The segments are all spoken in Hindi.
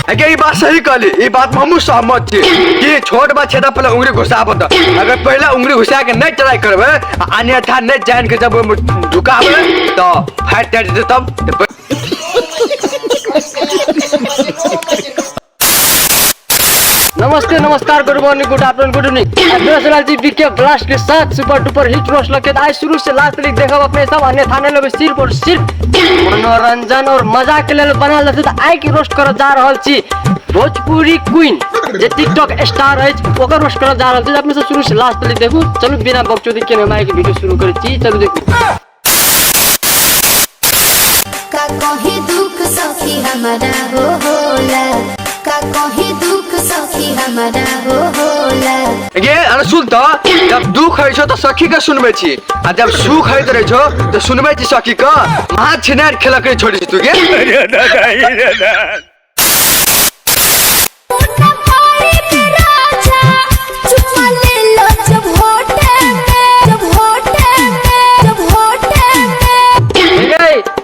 अगे ये बात सही कहली, ये बात में हम सहमत छी कि छोट बा छेदा पहले उंगली घुसाब त, अगर पहले उंगली घुसा के नहीं ट्राई करबे अन्यथा नहीं जान के जब ढुकाबे तो फाइट कर दे तब। नमस्ते, नमस्कार, good morning, good afternoon, good evening. जी बीके ब्लास्ट के साथ सुपर डुपर हिट रोस्ट लगे आज शुरू से लास्ट तक देखब अपने सब अन्य थाने लगे सिर्फ और सिर्फ मनोरंजन और मजा के लिए बनाल रहते। आई की रोस्ट कर जा रहल छी भोजपुरी क्वीन जे टिकटॉक स्टार है ओकर रोस्ट कर जा रहल छी। अपने सब शुरू से लास्ट तक देखू। चलो बिना बकचोदी के हम आई की वीडियो शुरू करै छी। चलो देखू। का कहीं दुख सखी हमारा हो होला, का कहीं दुख सखी हमारा हो होला। ये अरे सुन तो, जब दुख है छो तो सखी का सुनबे छी आ जब सुख है रहे छो तो सुनबे छी सखी का। मां छिनार खेला के छोड़ी छी तू के। अरे दादा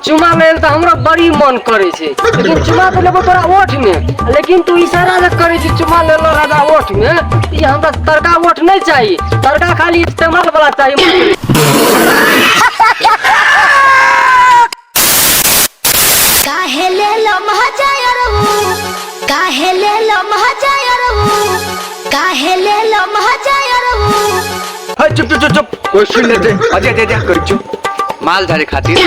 चुमा लेल तो हमरा बड़ी मन करे छे, लेकिन चुमा तो लेबो तोरा ओठ में, लेकिन तू इशारा न करे छी चुमा ले लो राजा ओठ में। ये हमरा तड़का ओठ नहीं चाहिए, तड़का खाली इस्तेमाल वाला चाहिए। काहे ले लो महाजाया रहू, काहे ले लो महाजाया रहू, काहे ले लो महाजाया रहू। हाय चुप चुप चुप, कोई सुन ले दे अजय दे दे कर चुप माल धारे खातिर।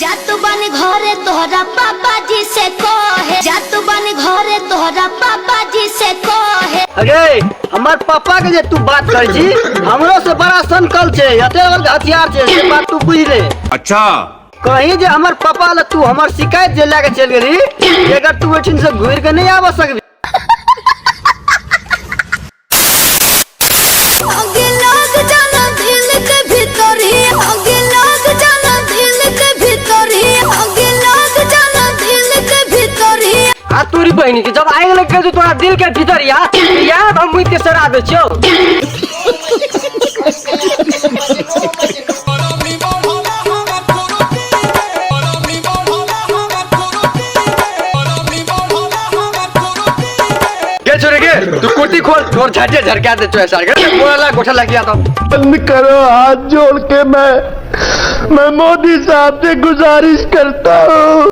जातु बन घरे तोहरा पापा जी से कहे, जातु बन घरे तोहरा पापा जी से कहे। अरे हमार पापा के जे तू बात कर छी हमरो से बड़ा संकल्प छे, एते हथियार छे से बात तू बुझ ले। अच्छा कहीं जे हमार पापा ल तू हमार शिकायत जे लेके चल गेली, अगर तू एठिन से घुर के नहीं आवा सकबी। तोरी बहनी के जब आए लगे तो तोरा दिल के भीतर याद हम मुझ के सरा दे छो। के छोरे के तू कुर्ती खोल तोर झटके झरका दे छो ऐसा के बोला गोठा लग गया तो। बंद करो हाथ जोड़ के मैं मोदी साहब से गुजारिश करता हूँ।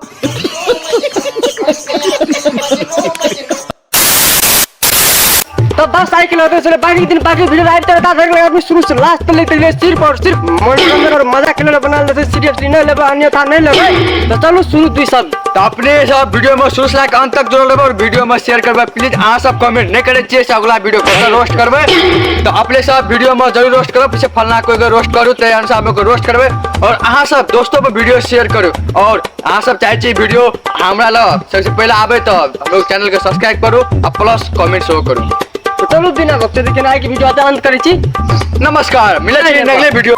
तो बस साइकिल होते चले बाकी दिन बाकी वीडियो राइट करता था अपनी शुरू से लास्ट तक लेते सिर्फ और सिर्फ मनोरंजन और मजा के लिए बना लेते, सीरियसली नहीं लेबे अन्यथा नहीं लेबे। तो चलो शुरू तू सब तो अपने सब वीडियो में शुरू से लेकर अंत तक जोड़ लेबे और वीडियो में शेयर करबे। प्लीज आ सब कमेंट नहीं करे चाहिए अगला वीडियो को रोस्ट करबे तो अपने सब वीडियो में जरूर रोस्ट करो। पीछे फलना कोई को रोस्ट करू तो अनुसार में को रोस्ट करबे और आ सब दोस्तों में वीडियो शेयर करो और आ सब चाहे छी वीडियो हमरा ल सबसे पहले आबे तो हम लोग चैनल के सब्सक्राइब करू और प्लस कमेंट शो करू। तो चलो बिना वक्त देखे ना की वीडियो अंत करी छी। नमस्कार, मिले अगले वीडियो।